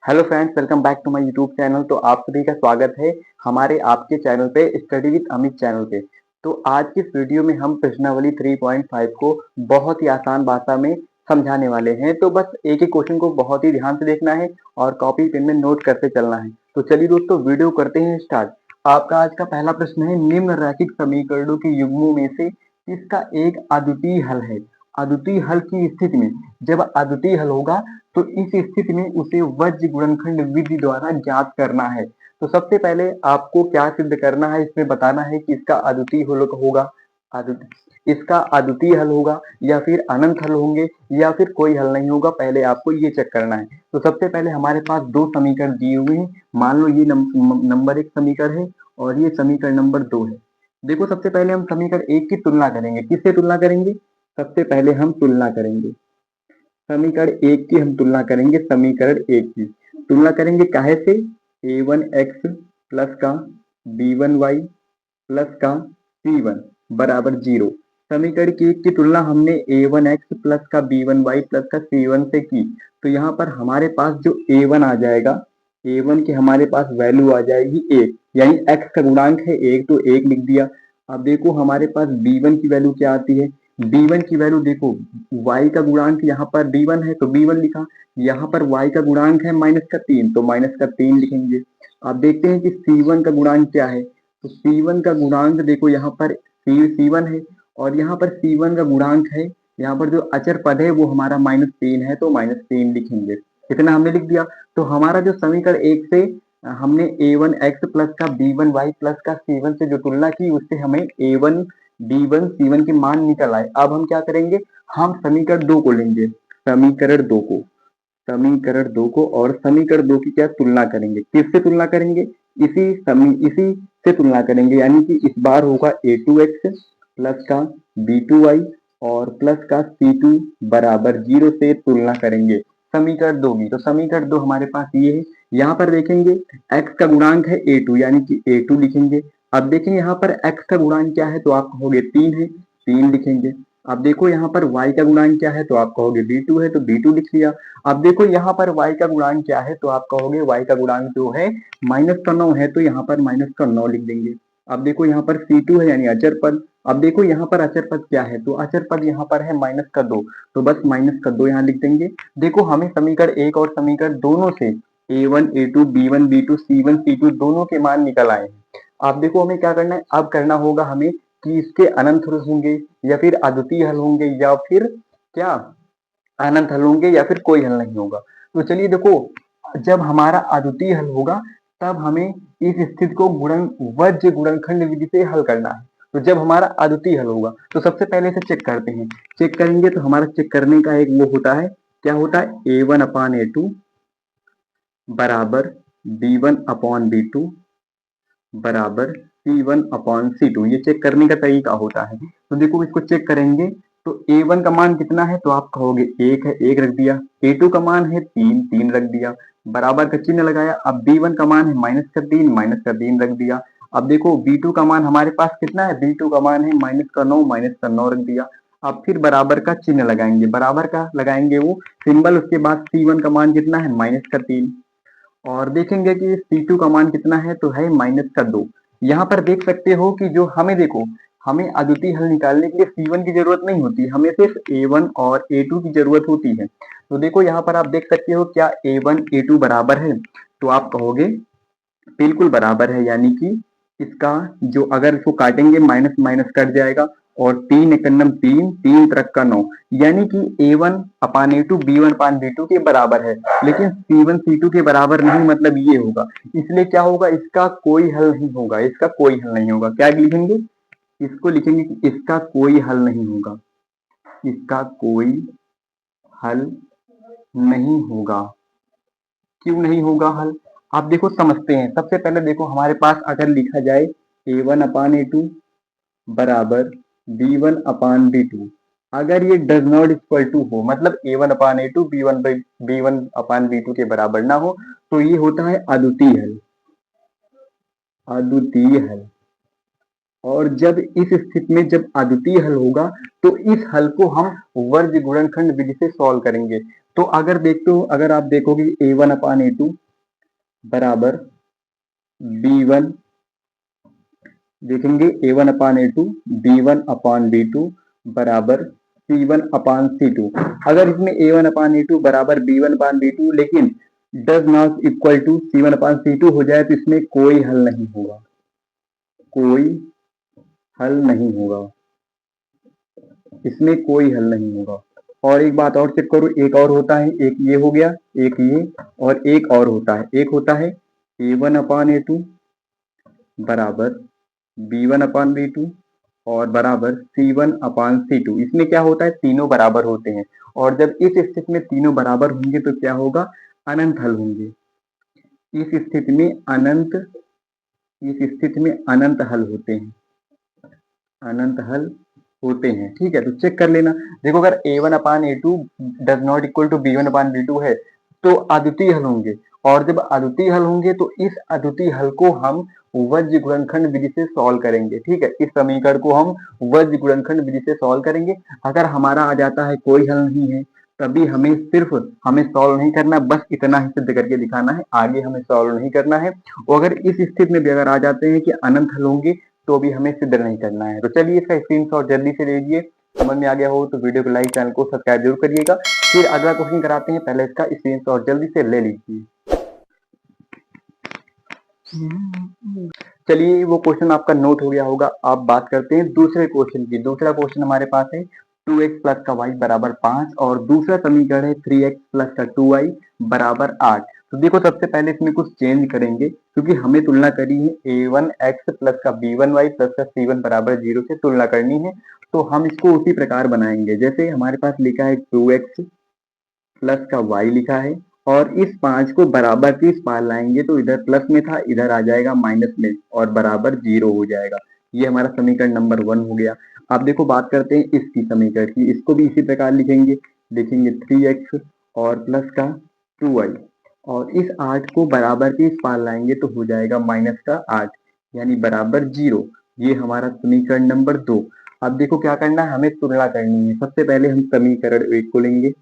Hello friends, welcome back to my YouTube channel. तो आप सभी का स्वागत है हमारे आपके चैनल पे स्टडी विद अमित चैनल पे। तो आज की इस वीडियो में हम प्रश्नावली 3.5 को बहुत ही आसान भाषा में समझाने वाले हैं। तो बस एक ही क्वेश्चन को बहुत ही ध्यान से देखना है और कॉपी पेन में नोट करते चलना है। तो चलिए दोस्तों, वीडियो करते हैं स्टार्ट। आपका आज का पहला प्रश्न है, निम्न रैखिक समीकरणों के युग्मों में से किसका एक अद्वितीय हल है। अद्वितीय हल की स्थिति में, जब अद्वितीय हल होगा तो इस स्थिति में उसे वज्र गुणनखंड विधि द्वारा ज्ञात करना है। तो सबसे पहले आपको क्या सिद्ध करना है, इसमें बताना है कि इसका अद्वितीय हल होगा, इसका अद्वितीय हल होगा या फिर अनंत हल होंगे या फिर कोई हल नहीं होगा। पहले आपको ये चेक करना है। तो सबसे पहले हमारे पास दो समीकरण दिए हुए हैं। मान लो ये नंबर एक समीकरण है और ये समीकरण नंबर 2 है। देखो, सबसे पहले हम समीकरण एक की तुलना करेंगे। किससे तुलना करेंगे? सबसे पहले हम तुलना करेंगे समीकरण एक की, हम तुलना करेंगे समीकरण एक की। तुलना करेंगे काहे से? a1x प्लस का b1y प्लस का c1 बराबर 0। समीकरण की एक की तुलना हमने a1x प्लस का b1y प्लस का c1 से की। तो यहाँ पर हमारे पास जो a1 आ जाएगा, a1 की हमारे पास वैल्यू आ जाएगी 1, यानी x का गुणांक है 1, तो 1 लिख दिया। अब देखो हमारे पास b1 की वैल्यू क्या आती है। b1 की वैल्यू देखो, y का गुणांक यहाँ पर b1 है तो b1 लिखा। यहाँ पर y का गुणांक है -3, तो -3 लिखेंगे। अब देखते हैं कि c1 का गुणांक क्या है। तो c1 का गुणांक देखो, यहाँ पर c1 है और यहाँ पर c1 का गुणांक है, यहाँ पर जो अचर पद है वो हमारा -3 है, तो -3 लिखेंगे। इतना हमने लिख दिया। तो हमारा जो समीकरण एक से हमने a1x प्लस का b1y प्लस का c1 से जो तुलना की, उससे हमें a1 b1 c1 के मान निकल आए। अब हम क्या करेंगे, हम समीकरण 2 को लेंगे, समीकरण दो को और समीकरण 2 की क्या तुलना करेंगे? किससे तुलना करेंगे? इसी से तुलना करेंगे, यानी कि इस बार होगा a2x प्लस का b2y और प्लस का c2 बराबर 0 से तुलना करेंगे समीकरण 2 की। तो समीकरण 2 हमारे पास ये है। यहाँ पर देखेंगे x का गुणांक है a2, यानी कि a2 लिखेंगे। अब देखेंगे यहाँ पर x का गुणांक क्या है, तो आप कहोगे 3 है, 3 लिखेंगे। अब देखो यहाँ पर y का गुणांक क्या है, तो आप कहोगे b2 है, तो b2 लिख लिया। अब देखो यहाँ पर y का गुणांक क्या है, तो आप कहोगे y का गुणांक जो है -9 है, तो यहाँ पर -9 लिख देंगे। अब देखो यहाँ पर c2 है, यानी अचर पद। अब देखो यहाँ पर अचर पद क्या है, तो अचर पद यहाँ पर है -2, तो बस -2 यहाँ लिख देंगे। देखो हमें समीकरण एक और समीकरण दोनों से a1 a2 b1 b2 c1 c2 दोनों के मान निकल आए हैं। अब देखो हमें क्या करना है, अब करना होगा हमें कि इसके अनंत हल होंगे या फिर अद्वितीय हल होंगे या फिर क्या अनंत हल होंगे या फिर कोई हल नहीं होगा। तो चलिए देखो, जब हमारा अद्वितीय हल होगा तब हमें इस स्थिति को वज्र गुणनखंड विधि से हल करना है। तो जब हमारा अद्वितीय हल होगा तो सबसे पहले से चेक करते हैं। चेक करेंगे तो हमारा चेक करने का एक वो होता है, क्या होता है, a1/a2 बराबर b1/b2 बराबर c1/c2। ये चेक करने का तरीका होता है। तो देखो इसको चेक करेंगे तो a1 का मान कितना है, तो आप कहोगे 1 है, 1 रख दिया। a2 का मान है 3, 3 रख दिया। बराबर का चिन्ह लगाया। अब b1 का मान है -3 रख दिया। अब देखो b2 का मान हमारे पास कितना है, b2 का मान है -9 रख दिया। अब फिर बराबर का चिन्ह लगाएंगे, बराबर का लगाएंगे वो सिंबल। उसके बाद c1 का मान कितना है, -3, और देखेंगे कि C2 का मान कितना है, तो है -2। यहाँ पर देख सकते हो कि जो हमें देखो, हमें अद्वितीय हल निकालने के लिए C1 की जरूरत नहीं होती, हमें सिर्फ A1 और A2 की जरूरत होती है। तो देखो यहाँ पर आप देख सकते हो, क्या A1 A2 बराबर है, तो आप कहोगे बिल्कुल बराबर है, यानी कि इसका जो अगर इसको काटेंगे माइनस माइनस कट जाएगा और 3 एक नम 3, 3 तरक का 9, यानी कि a1/a2 b1/b2 के बराबर है। लेकिन c1 c2 के बराबर नहीं, मतलब ये होगा। इसलिए क्या होगा, इसका कोई हल नहीं होगा, इसका कोई हल नहीं होगा। क्या लिखेंगे, इसको लिखेंगे कि इसका कोई हल नहीं होगा, इसका कोई हल नहीं होगा। क्यों नहीं होगा हल, आप देखो समझते हैं। सबसे पहले देखो हमारे पास अगर लिखा जाए a1/a2 बराबर b1/b2, अगर ये डज नॉट इक्वल टू हो, मतलब a1/a2 b1/b2 के बराबर ना हो, तो ये होता है अद्वितीय हल, अद्वितीय हल। और जब इस स्थिति में जब अद्वितीय हल होगा तो इस हल को हम वर्ग गुणनखंड विधि से सॉल्व करेंगे। तो अगर आप देखोगे A1 अपान A2 बराबर B1, देखेंगे A1 upon A2 B1 upon B2 बराबर C1 अपान C2। अगर इसमें A1 अपान A2 बराबर B1 अपान B2 लेकिन does not equal to C1 upon C2 हो जाए तो इसमें कोई हल नहीं होगा, कोई हल नहीं होगा, इसमें कोई हल नहीं होगा। और एक बात और चेक करो, एक और होता है, एक ये हो गया, एक ये, और एक और होता है, एक होता है A1 अपान A2 बराबर B1 अपान B2 और बराबर C1 अपान C2। इसमें क्या होता है, तीनों बराबर होते हैं, और जब इस स्थिति में तीनों बराबर होंगे तो क्या होगा, अनंत हल होंगे। इस स्थिति में अनंत हल होते हैं, अनंत हल होते हैं। ठीक है, तो चेक कर लेना। देखो अगर A1 upon A2 does not equal to B1 upon B2 है तो अद्वितीय हल होंगे, और जब अद्वितीय हल होंगे तो इस अद्वितीय हल को हम वज्र गुणनखंड विधि से सॉल्व करेंगे। ठीक है, इस समीकरण को हम वज्र गुणनखंड विधि से सॉल्व करेंगे। अगर हमारा आ जाता है कोई हल नहीं है तभी हमें सॉल्व नहीं करना, बस इतना ही सिद्ध करके दिखाना है, आगे हमें सॉल्व नहीं करना है। और अगर इस स्थिति में भी अगर आ जाते हैं कि अनंत हल होंगे तो भी हमें सिद्ध नहीं करना है। तो चलिए इसका स्क्रीनशॉट जल्दी से ले लीजिए, समझ में आ गया हो तो वीडियो को लाइक, चैनल को सब्सक्राइब जरूर करिएगा। फिर अगला क्वेश्चन कराते हैं, पहले इसका स्क्रीनशॉट जल्दी से ले लीजिए। चलिए वो क्वेश्चन आपका नोट हो गया होगा, आप बात करते हैं दूसरे क्वेश्चन की। दूसरा क्वेश्चन हमारे पास है 2x प्लस का y बराबर 5 और दूसरा समीकरण है 3x प्लस का 2y बराबर 8। तो देखो सबसे पहले इसमें कुछ चेंज करेंगे क्योंकि हमें तुलना करी है A1x प्लस का B1y प्लस का C1 बराबर 0 से तुलना करनी है। तो हम इसको उसी प्रकार बनाएंगे जैसे हमारे पास लिखा है 2x प्लस का y लिखा है, और इस 5 को बराबर की इस पार लाएंगे तो इधर प्लस में था, इधर आ जाएगा माइनस में और बराबर 0 हो जाएगा। ये हमारा समीकरण नंबर 1 हो गया। अब देखो बात करते हैं इसकी समीकरण की, इसको भी इसी प्रकार लिखेंगे, लिखेंगे 3x और प्लस का 2y, और इस 8 को बराबर के इस पार लाएंगे तो हो जाएगा माइनस का 8 यानी बराबर 0। ये हमारा समीकरण नंबर 2। अब देखो क्या करना है, हमें तुलना करनी है। सबसे पहले हम समीकरण 1 को लेंगे,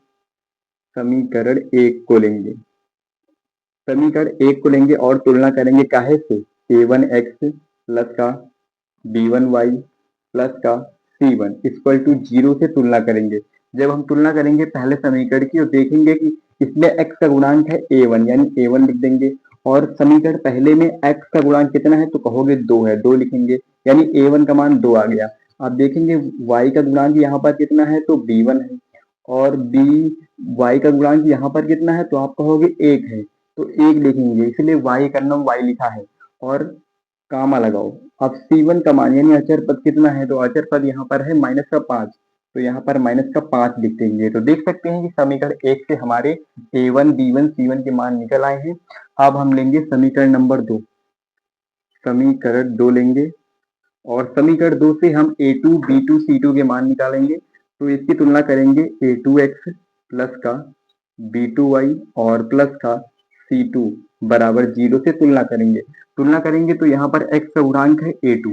समीकरण 1 को लेंगे, समीकरण 1 को लेंगे और तुलना करेंगे काहे से, A1x प्लस का B1y प्लस का C1 इक्वल टू 0 से तुलना करेंगे। जब हम तुलना करेंगे पहले समीकरण की और देखेंगे कि इसमें x का गुणांक है A1 यानी A1 लिख देंगे, और समीकरण पहले में x का गुणांक कितना है तो कहोगे 2 है, 2 लिखेंगे यानी A1 का मान 2 आ गया। आप देखेंगे y का गुणांक यहाँ पर कितना है तो B1 है, और y का गुणांक यहाँ पर कितना है तो आप कहोगे 1 है, तो 1 लिखेंगे, इसलिए y का नाम y लिखा है और कामा लगाओ। अब C1 का मान यानी अचर पद कितना है तो अचर पद यहाँ पर है माइनस का 5, तो यहाँ पर माइनस का 5 लिख देंगे। तो देख सकते हैं कि समीकरण 1 से हमारे A1 B1 C1 के मान निकल आए हैं। अब हम लेंगे समीकरण नंबर 2, समीकरण 2 लेंगे, और समीकरण 2 से हम A2 B2 C2 के मान निकालेंगे। तो इसकी तुलना करेंगे A2x प्लस का B2y और प्लस का C2 बराबर 0 से तुलना करेंगे तो यहाँ पर x का गुणांक है A2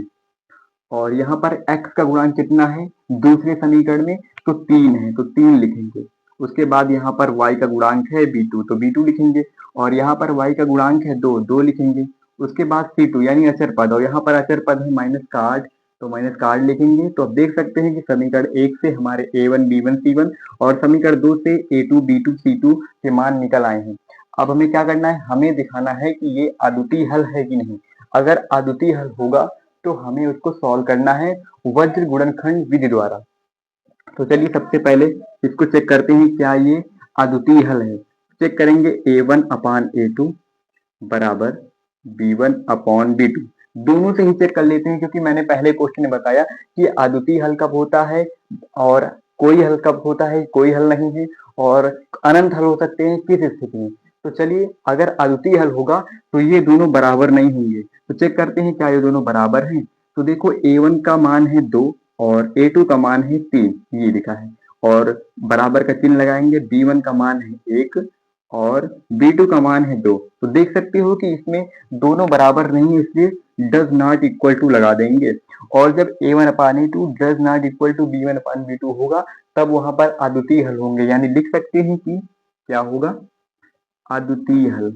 और यहाँ पर x का गुणांक कितना है दूसरे समीकरण में तो 3 है, तो 3 लिखेंगे। उसके बाद यहाँ पर y का गुणांक है B2 तो B2 लिखेंगे, और यहाँ पर y का गुणांक है 2, 2 लिखेंगे। उसके बाद C2 यानी अचर पद, और यहाँ पर अचर पद है माइनस का 8 तो माइनस का 8 लिखेंगे। तो अब देख सकते हैं कि समीकरण 1 से हमारे A1 B1 C1 और समीकरण 2 से A2 B2 C2 के मान निकल आए हैं। अब हमें क्या करना है, हमें दिखाना है कि ये अद्वितीय हल है कि नहीं। अगर अद्वितीय हल होगा तो हमें उसको सॉल्व करना है वज्र गुणनखंड विधि द्वारा। तो चलिए सबसे पहले इसको चेक करते हैं क्या ये अद्वितीय हल है। चेक करेंगे A1 अपान A2 बराबर B1 अपॉन B2, दोनों से ही चेक कर लेते हैं क्योंकि मैंने पहले क्वेश्चन में बताया कि अद्वितीय हल कब होता है और कोई हल कब होता है, कोई हल नहीं है, और अनंत हल हो सकते हैं किस स्थिति में। तो चलिए अगर अद्वितीय हल होगा तो ये दोनों बराबर नहीं होंगे, तो चेक करते हैं क्या ये दोनों बराबर हैं। तो देखो A1 का मान है 2 और A2 का मान है 3, ये लिखा है, और बराबर का चिन्ह लगाएंगे। B1 का मान है 1 और B2 का मान है 2, तो देख सकते हो कि इसमें दोनों बराबर नहीं है, इसलिए डज नॉट इक्वल टू लगा देंगे। और जब A1 upon A2 does not equal to B1 upon B2 होगा तब वहां पर अद्वितीय हल होंगे, यानी लिख सकते हैं कि क्या होगा, अद्वितीय हल।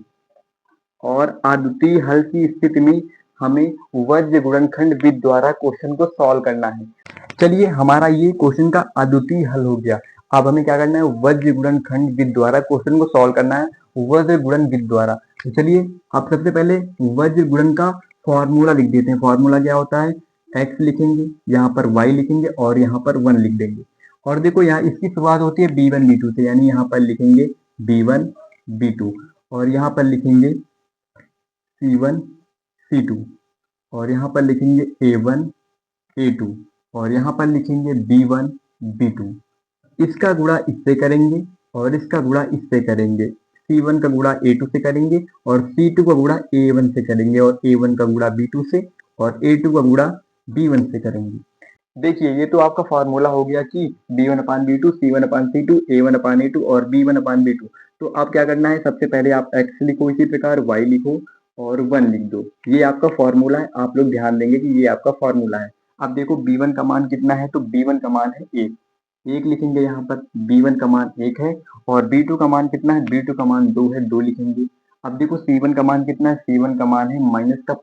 और अद्वितीय हल की स्थिति में हमें वज्र गुणनखंड विधि द्वारा क्वेश्चन को सॉल्व करना है। चलिए हमारा ये क्वेश्चन का अद्वितीय हल हो गया। अब हमें क्या करना है, वज्र गुणनखंड विधि द्वारा क्वेश्चन को सॉल्व करना है, वज्र गुणन विधि द्वारा। तो चलिए आप सबसे पहले वज्र गुणन का फॉर्मूला लिख देते हैं। फॉर्मूला क्या होता है, x लिखेंगे, यहाँ पर y लिखेंगे और यहाँ पर 1 लिख देंगे। और देखो यहाँ इसकी शुरुआत होती है b1 b2 से, यानी यहाँ पर लिखेंगे b1 b2 और यहाँ पर लिखेंगे c1 c2 और यहाँ पर लिखेंगे a1 a2 और यहाँ पर लिखेंगे b1 b2। इसका गुणा इससे करेंगे और इसका गुणा इससे करेंगे। c1 का गुणा a2 से करेंगे और c2 का गुणा a1 से करेंगे और a1 का गुणा b2 से और a2 का गुणा b1 से करेंगे। देखिए ये तो आपका फॉर्मूला हो गया कि b1 upon b2, c1 upon c2, a1 upon a2 और b1 अपान b2। तो अब क्या करना है, सबसे पहले आप x लिखो, इसी प्रकार y लिखो और 1 लिख दो। ये आपका फॉर्मूला है, आप लोग ध्यान देंगे कि ये आपका फॉर्मूला है। अब देखो b1 का मान कितना है, तो b1 का मान है 1, 1 लिखेंगे यहाँ पर, b1 का मान 1 है। और b2 का मान कितना है, b2 का मान 2 है, 2 लिखेंगे। अब देखो c1 का मान कितना है, c1 का मान है माइनस का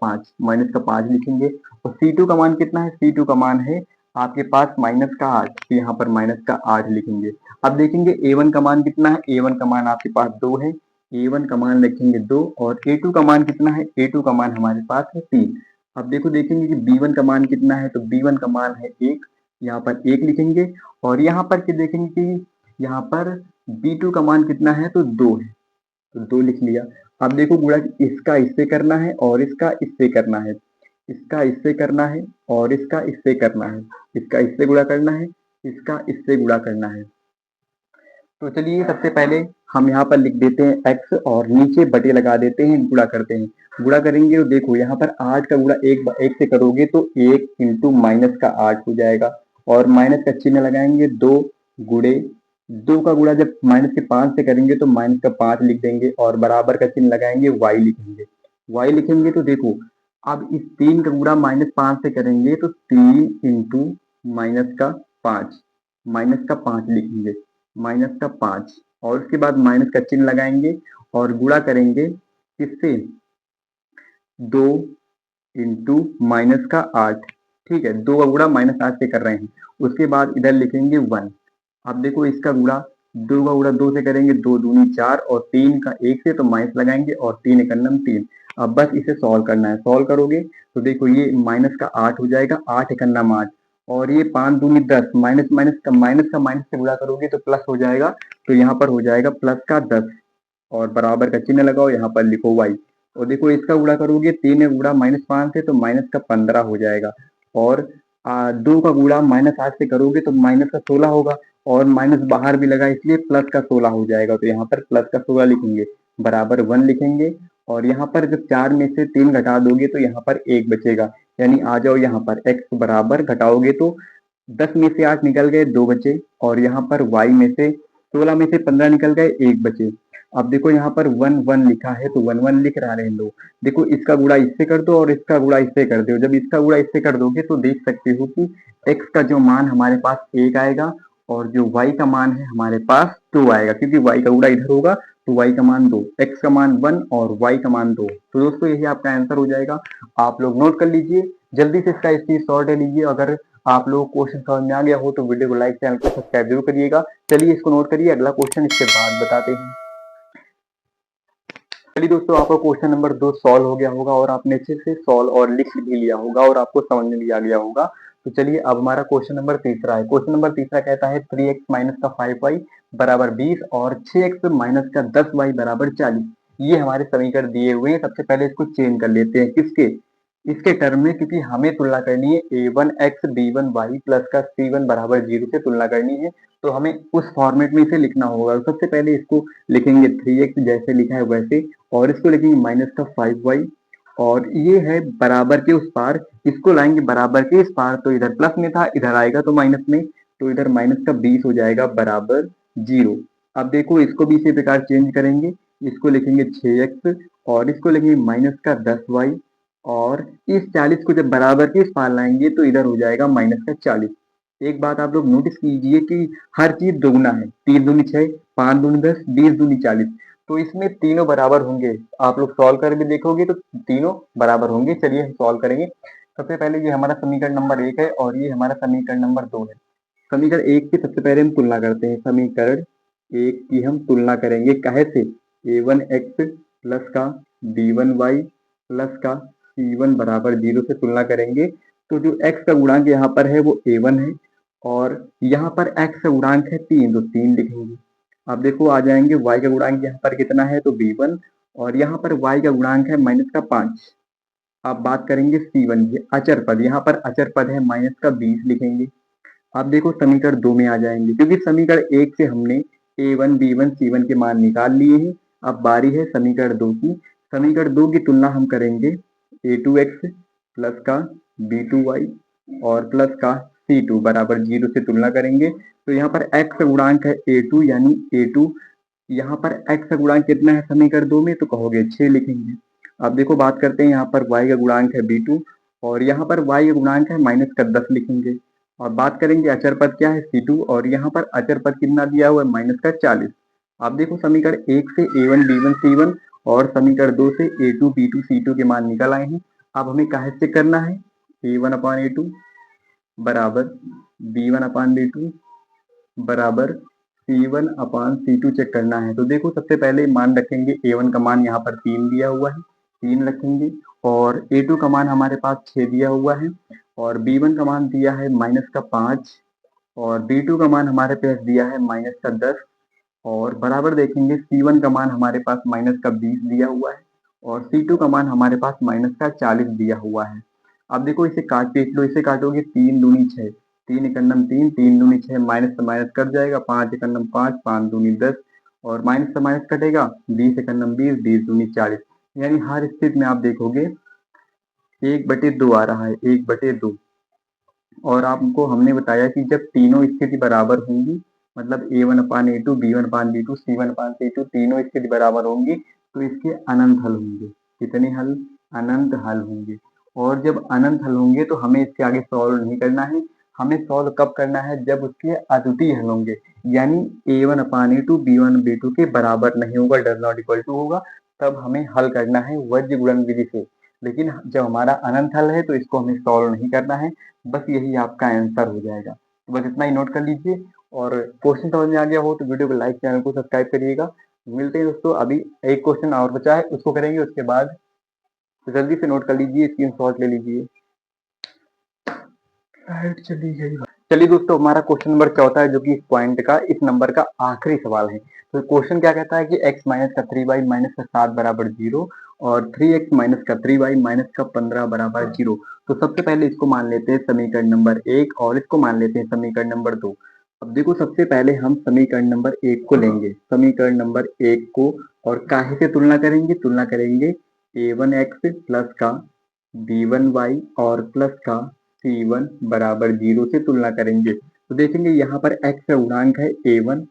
5 लिखेंगे। और c2 का मान कितना है, c2 का मान है आपके पास माइनस का 8, तो यहाँ पर माइनस का 8 लिखेंगे। अब देखेंगे a1 का मान कितना है, a1 का मान आपके पास 2 है, a1 का मान लिखेंगे 2। और a2 का मान कितना है, a2 का मान हमारे पास है 3। अब देखो देखेंगे कि b1 का मान कितना है, तो b1 का मान है 1, यहाँ पर 1 लिखेंगे। और यहाँ पर क्या देखेंगे कि यहाँ पर b2 का मान कितना है, तो 2 है, तो 2 लिख लिया। अब देखो गुणा इसका इससे करना है और इसका इससे करना है, इसका इससे करना है और इसका इससे करना है, इसका इससे गुणा करना है, इसका इससे गुणा करना है। तो चलिए सबसे पहले हम यहाँ पर लिख देते हैं x और नीचे बटे लगा देते हैं, गुणा करते हैं। गुणा करेंगे तो देखो यहाँ पर 8 का गुणा 1 से करोगे तो 1 इंटू माइनस का 8 हो जाएगा और माइनस का चिन्ह लगाएंगे, 2 गुणे 2 का गुणा जब माइनस के 5 से करेंगे तो माइनस का 5 लिख देंगे और बराबर का चिन्ह लगाएंगे, y लिखेंगे। y लिखेंगे तो देखो अब इस 3 का गुणा -5 से करेंगे तो 3 इंटू माइनस का 5 लिखेंगे, -5 और उसके बाद माइनस का चिन्ह लगाएंगे और गुणा करेंगे किससे, 2 इंटू माइनस का 8। ठीक है, 2 का गुणा -8 से कर रहे हैं। उसके बाद इधर लिखेंगे 1। अब देखो इसका गुणा 2 का गुणा 2 से करेंगे, 2 दूनी 4 और 3 का 1 से तो माइनस लगाएंगे और 3 एकन्नम 3। अब बस इसे सॉल्व करना है। सॉल्व करोगे तो देखो ये माइनस का 8 हो जाएगा, 8 एकन्नम 8 और ये 5 दूनी 10, माइनस माइनस से गुणा करोगे तो प्लस हो जाएगा, तो यहाँ पर हो जाएगा प्लस का 10 और बराबर का चिन्ह लगाओ, यहाँ पर लिखो y। और देखो इसका गुणा करोगे, 3 का गुणा -5 से तो माइनस का 15 हो जाएगा और 2 का गुणा -8 से करोगे तो माइनस का 16 होगा और माइनस बाहर भी लगा इसलिए प्लस का 16 हो जाएगा, तो यहाँ पर प्लस का 16 लिखेंगे, बराबर 1 लिखेंगे। और यहाँ पर जब 4 में से 3 घटा दोगे तो यहाँ पर 1 बचेगा, यानी आ जाओ यहाँ पर x बराबर घटाओगे तो 10 में से 8 निकल गए, 2 बचे और यहाँ पर y में से 16 में से 15 निकल गए, 1 बचे। अब देखो यहाँ पर 1 1 लिखा है तो 1 1 लिख रहे हैं लोग। देखो इसका गुणा इससे कर दो और इसका गुणा इससे कर दो। जब इसका गुणा इससे कर दोगे तो देख सकते हो कि x का जो मान हमारे पास 1 आएगा और जो y का मान है हमारे पास 2 आएगा, क्योंकि y का गुणा इधर होगा तो y का मान 2, x का मान 1 और y का मान 2। तो दोस्तों यही आपका आंसर हो जाएगा। आप लोग नोट कर लीजिए, जल्दी से इसका स्क्रीन शॉट ले लीजिए। अगर आप लोग क्वेश्चन समझ में आ गया हो तो वीडियो को लाइक, चैनल को सब्सक्राइब जरूर करिएगा। चलिए इसको नोट करिए, अगला क्वेश्चन इसके बाद बताते हैं। चलिए दोस्तों आपका क्वेश्चन नंबर 2 सॉल्व हो गया होगा और आपने अच्छे से सॉल्व और लिख भी लिया होगा और आपको समझ में भी आ गया होगा। तो चलिए अब हमारा क्वेश्चन नंबर तीसरा है। क्वेश्चन नंबर तीसरा कहता है 3x माइनस का 5y बराबर 20 और 6x माइनस का 10y बराबर 40। ये हमारे समीकरण दिए हुए हैं। सबसे पहले इसको चेंज कर लेते हैं, किसके, इसके टर्म में, क्योंकि हमें तुलना करनी है a1x b1y प्लस का c1 बराबर 0 से तुलना करनी है, तो हमें उस फॉर्मेट में इसे लिखना होगा। सबसे पहले इसको लिखेंगे 3x जैसे लिखा है वैसे और इसको लिखेंगे माइनस का 5y और ये है बराबर के उस पार, इसको लाएंगे बराबर के इस पार, तो इधर प्लस में था इधर आएगा तो माइनस में, तो इधर माइनस का 20 हो जाएगा बराबर 0। अब देखो इसको भी इसी प्रकार चेंज करेंगे, इसको लिखेंगे 6x और इसको लिखेंगे माइनस का 10y और इस 40 को जब बराबर के इस पार लाएंगे तो इधर हो जाएगा माइनस का 40। एक बात आप लोग नोटिस कीजिए कि हर चीज दोगुना है, 3 दूनी 6, 5 दूनी 10, 20 दूनी 40। तो इसमें तीनों बराबर होंगे। आप लोग सॉल्व करके देखोगे तो तीनों बराबर होंगे। चलिए हम सॉल्व करेंगे। सबसे पहले ये हमारा समीकरण नंबर 1 है और ये हमारा समीकरण नंबर 2 है। समीकरण 1 की सबसे पहले हम तुलना करते हैं। समीकरण 1 की हम तुलना करेंगे काहे से, a1x प्लस का b1y प्लस का c1 बराबर 0 से तुलना करेंगे। तो जो x का गुणांक यहाँ पर है वो a1 है और यहाँ पर x का गुणांक है 3, तो 3 लिखेंगे। अब देखो आ जाएंगे, y का गुणांक यहाँ पर कितना है तो b1 और यहाँ पर y का गुणांक है -5। अब बात करेंगे c1, ये अचर पद, यहाँ पर अचर पद है -20 लिखेंगे। अब देखो समीकरण 2 में आ जाएंगे, क्योंकि समीकरण 1 से हमने a1 b1 c1 के मान निकाल लिए हैं। अब बारी है समीकरण 2 की। समीकरण 2 की तुलना हम करेंगे a2x प्लस का b2y और प्लस का c2 बराबर 0 से तुलना करेंगे। तो यहाँ पर x का गुणांक है a2 यानी a2, यहाँ पर x का गुणांक कितना है समीकरण 2 में तो कहोगे 6 लिखेंगे। अब देखो बात करते हैं, यहाँ पर y का गुणांक है b2 और यहाँ पर y का गुणांक है -10 लिखेंगे। और बात करेंगे अचर पद क्या है c2 और यहाँ पर अचर पद कितना दिया हुआ है -40। अब देखो समीकरण 1 से a1 b1 c1 और समीकरण 2 से a2 b2 c2 के मान निकल आए हैं। अब हमें काहे चेक करना है, a1 अपान a2 बराबर b1 अपान b2 बराबर c1 अपान c2 चेक करना है। तो देखो सबसे पहले मान रखेंगे, a1 का मान यहाँ पर 3 दिया हुआ है, 3 रखेंगे और a2 का मान हमारे पास 6 दिया हुआ है और b1 का मान दिया है -5 और b2 का मान हमारे पास दिया है -10 और बराबर देखेंगे c1 का मान हमारे पास -20 दिया हुआ है और c2 का मान हमारे पास -40 दिया हुआ है। अब देखो इसे काट लो, इसे काटोगे 3 दूनी 6, 3 एकन्नम 3, 3 दूनी 6, माइनस से माइनस कट जाएगा, 5 एकन्नम 5, 5 दूनी 10 और माइनस से माइनस कटेगा, 20 एकन्नम 20, 20 दूनी 40। यानी हर स्थिति में आप देखोगे 1/2 आ रहा है, 1/2। और आपको हमने बताया कि जब तीनों स्थिति बराबर होंगी, मतलब a1 upon a2 b1 upon b2 c1 upon c2 तीनों स्थिति बराबर होंगी तो इसके अनंत हल होंगे। कितने हल, अनंत हल होंगे। और जब अनंत हल होंगे तो हमें इसके आगे सॉल्व नहीं करना है। हमें सॉल्व कब करना है, जब उसके अद्वितीय हल होंगे, यानी a1 upon a2 b1 b2 के बराबर नहीं होगा, डज नॉट इक्वल टू होगा, तब हमें हल करना है वज्र गुणन विधि से। लेकिन जब हमारा अनंत हल है तो इसको हमें सॉल्व नहीं करना है, बस यही आपका आंसर हो जाएगा। तो बस इतना ही नोट कर लीजिए और क्वेश्चन समझ में आ गया हो तो वीडियो को लाइक, चैनल को सब्सक्राइब करिएगा। मिलते हैं दोस्तों, अभी एक क्वेश्चन और बचा है उसको करेंगे, उसके बाद तो जल्दी से नोट कर लीजिए, स्क्रीनशॉट ले लीजिए। चली गई। चलिए दोस्तों, हमारा क्वेश्चन नंबर 14 है, जो कि इस पॉइंट का, इस नंबर का आखिरी सवाल है। तो क्वेश्चन क्या कहता है कि x माइनस का 3y माइनस का 7 बराबर 0 और 3x माइनस का 3y माइनस का 15 बराबर 0। तो सबसे पहले इसको मान लेते हैं समीकरण नंबर 1 और इसको मान लेते हैं समीकरण नंबर 2। अब देखो सबसे पहले हम समीकरण नंबर 1 को लेंगे, समीकरण नंबर 1 को, और काहे से तुलना करेंगे, तुलना करेंगे a1x प्लस का b1y और प्लस का c1 बराबर 0 से तुलना करेंगे। तो देखेंगे यहाँ पर x का गुणांक है a1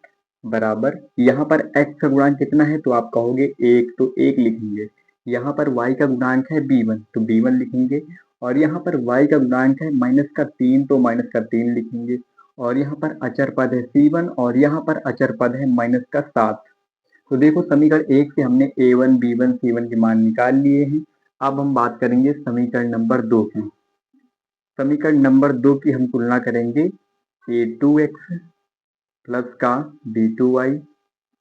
बराबर, यहाँ पर x का गुणांक कितना है तो आप कहोगे 1, तो 1 लिखेंगे। यहाँ पर y का गुणांक है b1 तो b1 लिखेंगे और यहाँ पर y का गुणांक है -3 तो -3 लिखेंगे और यहाँ पर अचर पद है c1 और यहाँ पर अचर पद है -7। तो देखो समीकरण 1 से हमने a1 b1 c1 के मान निकाल लिए हैं। अब हम बात करेंगे समीकरण नंबर 2 की। समीकरण नंबर 2 की हम तुलना करेंगे a2x प्लस का b2y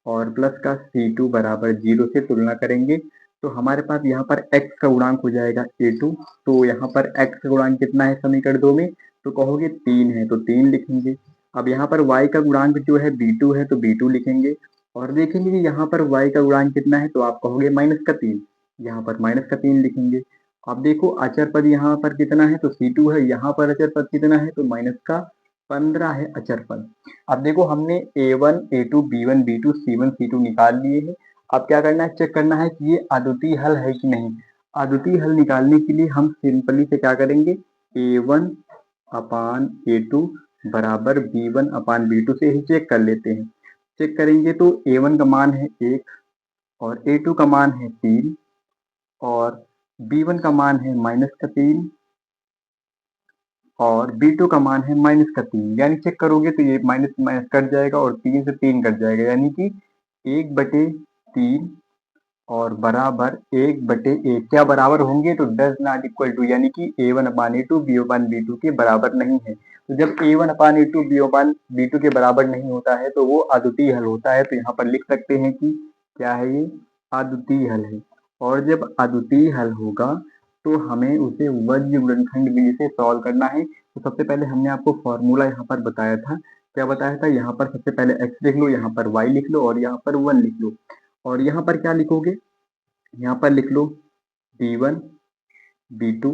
और प्लस का c2 बराबर 0 से तुलना करेंगे। तो हमारे पास यहाँ पर x का गुणांक हो जाएगा a2, तो यहाँ पर x का गुणांक कितना है समीकरण 2 में तो कहोगे 3 है तो 3 लिखेंगे। अब यहाँ पर y का गुणांक जो है b2 है तो b2 लिखेंगे और देखेंगे कि यहाँ पर y का गुणांक कितना है तो आप कहोगे -3, यहाँ पर -3 लिखेंगे। अब देखो अचर पद यहाँ पर कितना है तो c2 है, यहाँ पर अचर पद कितना है तो -15 है अचर पद। अब देखो हमने a1 a2 b1 b2 c1 c2 निकाल लिए हैं। अब क्या करना है, चेक करना है कि ये अद्वितीय हल है कि नहीं। अद्वितीय हल निकालने के लिए हम सिंपली से क्या करेंगे, a1 अपान a2 बराबर b1 अपान b2 से ही चेक कर लेते हैं। चेक करेंगे तो a1 का मान है 1 और a2 का मान है 3 और b1 का मान है -3 और B2 का मान है -3, यानी चेक करोगे तो ये माइनस माइनस कट जाएगा और 3 से 3 कट जाएगा, यानी कि 1/3 और बराबर 1/1। क्या बराबर होंगे? तो डज नॉट इक्वल टू, यानी कि A1/A2 B1/B2 के बराबर नहीं है। तो जब A1/A2 B1/B2 के बराबर नहीं होता है तो वो अद्वितीय हल होता है। तो यहाँ पर लिख सकते हैं कि क्या है ये? अद्वितीय हल है। और जब अद्वितीय हल होगा तो हमें उसे वज्र गुणनखंड विधि से सॉल्व करना है। तो सबसे पहले हमने आपको फॉर्मूला यहाँ पर बताया था। क्या बताया था? यहाँ पर सबसे पहले x लिख लो, यहाँ पर y लिख लो और यहाँ पर 1 लिख लो। और यहाँ पर क्या लिखोगे? यहाँ पर लिख लो B1 B2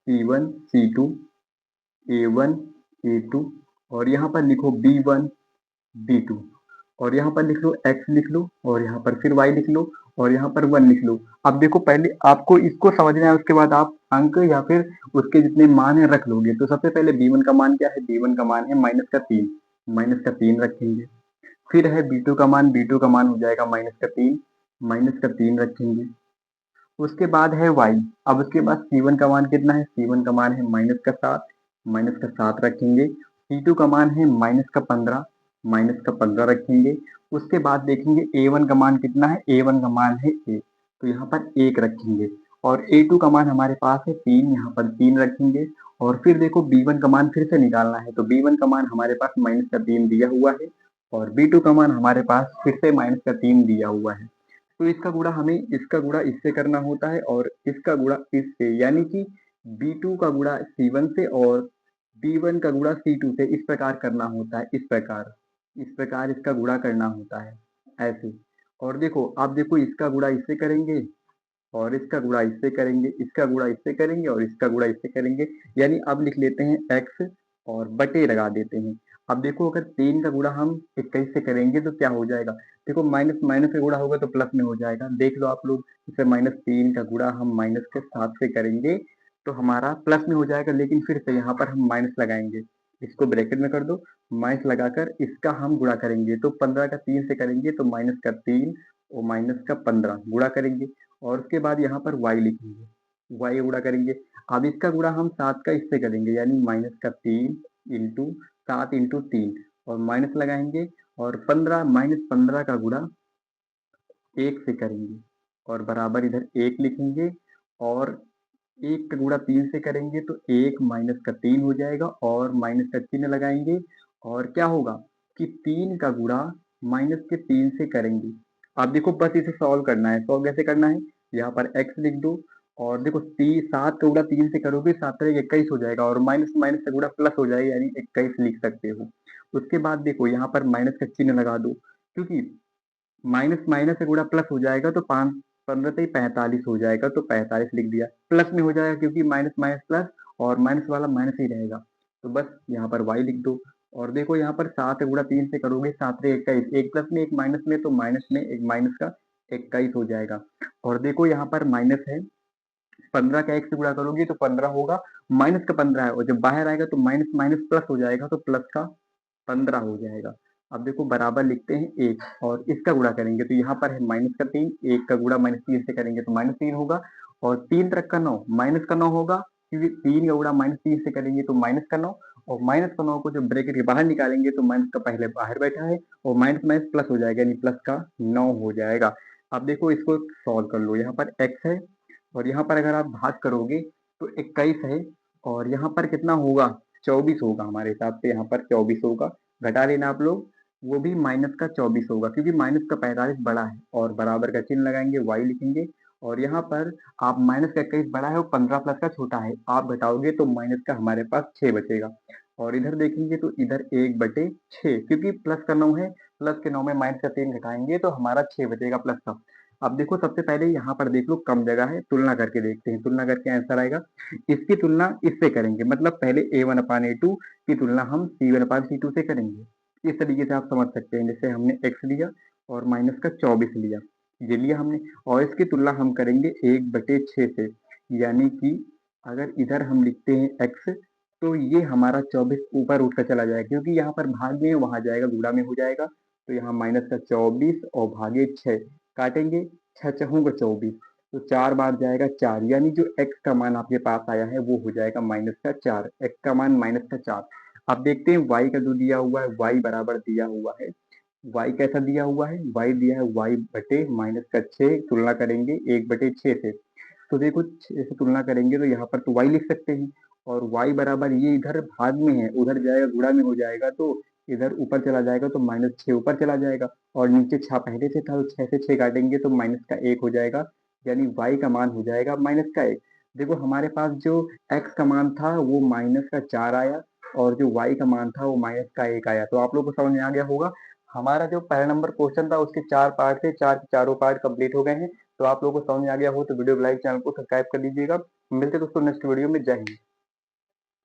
C1 C2 A1 A2 और यहाँ पर लिखो B1 B2 और यहाँ पर लिख लो x लिख लो और यहाँ पर फिर y लिख लो और यहाँ पर 1 लिख लो। अब देखो पहले आपको इसको समझना है, उसके बाद आप अंक या फिर उसके जितने मान है रख लोगे। तो सबसे पहले B1 का मान क्या है? B1 का मान है -3, -3 रखेंगे। फिर है B2 का मान, B2 का मान हो जाएगा -3, -3 रखेंगे। उसके बाद है y। अब उसके बाद C1 का मान कितना है? C1 का मान है -7, -7 रखेंगे। C2 का मान है -15, -15 रखेंगे। उसके बाद देखेंगे A1 का मान कितना है? A1 का मान है 1, तो यहाँ पर 1 रखेंगे। और A2 का मान हमारे पास है 3, यहाँ पर 3 रखेंगे। और फिर देखो B1 का मान फिर से निकालना है, तो B1 का मान हमारे पास -3 दिया हुआ है और B2 का मान हमारे पास फिर से -3 दिया हुआ है। तो इसका गुणा हमें इसका गुणा इससे करना होता है और इसका गुणा इससे, यानी कि B2 का गुणा C1 से और B1 का गुणा C2 से इस प्रकार करना होता है। इस प्रकार इसका गुणा करना होता है, ऐसे। और देखो आप देखो इसका गुणा इससे करेंगे और इसका गुणा इससे करेंगे, इसका गुणा इससे करेंगे और इसका गुणा इससे करेंगे। यानी अब लिख लेते हैं x और बटे लगा देते हैं। अब देखो अगर 3 का गुणा हम 21 से करेंगे तो क्या हो जाएगा? देखो माइनस माइनस का गुणा होगा तो प्लस में हो जाएगा। देख लो आप लोग, इसे -3 का गुणा हम -7 से करेंगे तो हमारा प्लस में हो जाएगा, लेकिन फिर से यहाँ पर हम माइनस लगाएंगे। इसको ब्रैकेट में कर दो, माइनस लगाकर इसका हम गुणा करेंगे। तो 15 का 3 से करेंगे तो -3 और -15 गुणा करेंगे। और उसके बाद यहाँ पर y लिखेंगे, y गुणा करेंगे। अब इसका गुणा हम 7 का इससे करेंगे, यानी -3 इंटू 7 इंटू 3 और माइनस लगाएंगे। और 15 -15 का गुणा 1 से करेंगे और बराबर इधर 1 लिखेंगे। और 1 का गुणा 3 से करेंगे तो 1 -3 हो जाएगा और माइनस का चिन्ह लगाएंगे। और क्या होगा कि 3 का गुणा -3 से करेंगे। अब देखो बस इसे सॉल्व करना है। सॉल्व कैसे करना है? यहाँ पर x लिख दो और देखो 7 का गुणा 3 से करोगे 7 3 21 हो जाएगा और माइनस माइनस का गुणा प्लस हो जाएगा, यानी 21 लिख सकते हो। उसके बाद देखो यहाँ पर माइनस का चिन्ह लगा दो, क्योंकि माइनस माइनस से गुणा प्लस हो जाएगा तो 5 15 से 45 हो जाएगा, तो 45 लिख दिया। प्लस में हो जाएगा क्योंकि माइनस माइनस प्लस और माइनस वाला माइनस ही रहेगा। तो बस यहाँ पर y लिख दो। और देखो यहाँ पर 7 गुणा 3 से करोगे 7 3 21, एक प्लस में एक माइनस में, तो माइनस में एक माइनस का 21 हो जाएगा। और देखो यहाँ पर माइनस है, 15 का 1 से गुणा करोगे तो 15 होगा, माइनस का 15 है और जब बाहर आएगा तो माइनस माइनस प्लस हो जाएगा, तो प्लस का 15 हो जाएगा। अब देखो बराबर लिखते हैं 1 और इसका गुणा करेंगे तो यहाँ पर है -3, 1 का गुणा -3 से करेंगे तो -3 होगा और 3 तरह का 9 माइनस का 9 होगा, क्योंकि 3 का गुणा -3 से करेंगे तो माइनस का 9 और माइनस का 9 को जब ब्रैकेट के बाहर निकालेंगे तो माइनस का पहले बाहर बैठा है और माइनस माइनस प्लस हो जाएगा, यानी प्लस का 9 हो जाएगा। अब देखो इसको सॉल्व कर लो। यहाँ पर x है और यहाँ पर अगर आप भाग करोगे तो 21 है और यहाँ पर कितना होगा? 24 होगा। हमारे हिसाब से यहाँ पर 24 होगा, घटा लेना आप लोग। वो भी माइनस का 24 होगा क्योंकि माइनस का 45 बड़ा है और बराबर का चिन्ह लगाएंगे, y लिखेंगे। और यहाँ पर आप माइनस का 21 बड़ा है और 15 प्लस का छोटा है, आप घटाओगे तो माइनस का हमारे पास 6 बचेगा। और इधर देखेंगे तो इधर 1/6, क्योंकि प्लस का 9 है, प्लस के 9 में माइनस का 3 घटाएंगे तो हमारा 6 बचेगा प्लस का। अब देखो सबसे पहले यहाँ पर देख लो, कम जगह है, तुलना करके देखते हैं। तुलना करके आंसर आएगा। इसकी तुलना इससे करेंगे, मतलब पहले A1/A2 की तुलना हम C1/C2 से करेंगे। इस तरीके से आप समझ सकते हैं, जैसे हमने x लिया और माइनस का 24 लिया, ये लिया हमने, और इसकी तुलना हम करेंगे 1/6 से। यानी कि अगर इधर हम लिखते हैं x तो ये हमारा 24 ऊपर उठकर चला जाएगा, क्योंकि यहाँ पर भाग में वहां जाएगा, गुणा में हो जाएगा। तो यहाँ माइनस का 24 और भागे 6 काटेंगे, 6 चौके 24, तो 4 बार जाएगा 4, यानी जो x का मान आपके पास आया है वो हो जाएगा -4, x का मान -4। अब देखते हैं y का जो दिया हुआ है, y बराबर दिया हुआ है, y कैसा दिया हुआ है, y दिया है y बटे -6, तुलना करेंगे 1/6 से। तो देखो 6 से तुलना करेंगे तो यहाँ पर तो y लिख सकते हैं, और y बराबर ये इधर भाग में है, उधर जाएगा गुणा में हो जाएगा, तो इधर ऊपर चला जाएगा तो -6 ऊपर चला जाएगा, और नीचे 6 पहले से था तो 6 से 6 काटेंगे तो -1 हो जाएगा, यानी y का मान हो जाएगा -1। देखो हमारे पास जो x का मान था वो -4 आया, और जो y का मान था वो -1 आया। तो आप लोग को समझ में आ गया होगा। हमारा जो पहला नंबर क्वेश्चन था उसके 4 पार्ट थे, 4 के चारों पार्ट कंप्लीट हो गए हैं। तो आप लोगों को समझ में आ गया हो तो वीडियो को लाइक, चैनल को सब्सक्राइब कर लीजिएगा। मिलते हैं दोस्तों नेक्स्ट वीडियो में। जय हिंद।